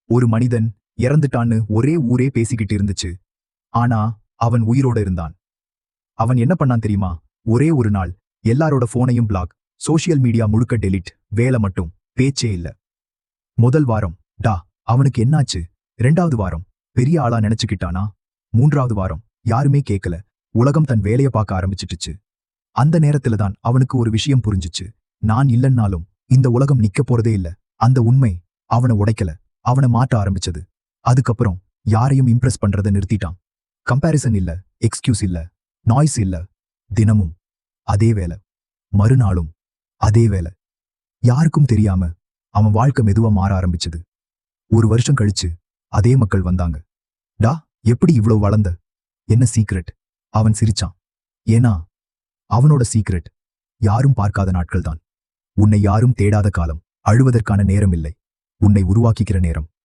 ஒரு மனிதன் இறந்துட்டான்னு ஒரே ஊரே பேசிக்கிட்டு இருந்துச்சு. ஆனா அவன் உயிரோட இருந்தான். அவன் என்ன பண்ணான் தெரியுமா? ஒரே ஒரு நாள் எல்லாரோட போனையும் பிளாக், சோஷியல் மீடியா முழுக்க டெலிட், வேலை மட்டும், பேச்சே இல்ல. முதல் வாரம் அவனுக்கு என்னாச்சு? 2வது வாரம் பெரிய ஆளா நினைச்சுக்கிட்டானா? 3வது வாரம் யாருமே கேட்கல. உலகம் தன் வேலைய பார்க்க ஆரம்பிச்சிட்டுச்சு. அந்த நேரத்துல தான் அவனுக்கு ஒரு விஷயம் புரிஞ்சுச்சு. நான் இல்லைன்னாலும் இந்த உலகம் நிக்க போறதே இல்ல. அந்த உண்மை அவனை உடைக்கல, அவனை மாற்ற ஆரம்பிச்சது. அதுக்கப்புறம் யாரையும் இம்ப்ரெஸ் பண்றதை நிறுத்திட்டான். கம்பேரிசன் இல்ல, எக்ஸ்கியூஸ் இல்ல, நாய்ஸ் இல்ல. தினமும் அதே வேலை, மறுநாளும் அதே வேலை. யாருக்கும் தெரியாம அவன் வாழ்க்கை மெதுவா மாற ஆரம்பிச்சது. 1 வருஷம் கழிச்சு அதே மக்கள் வந்தாங்க. எப்படி இவ்வளவு வளர்ந்த? என்ன சீக்ரெட்? அவன் சிரிச்சான். ஏன்னா அவனோட சீக்ரெட் யாரும் பார்க்காத நாட்கள் தான். உன்னை யாரும் தேடாத காலம். அழுவதற்கான நேரம் இல்லை, உன்னை உருவாக்கிக்கிற நேரம்.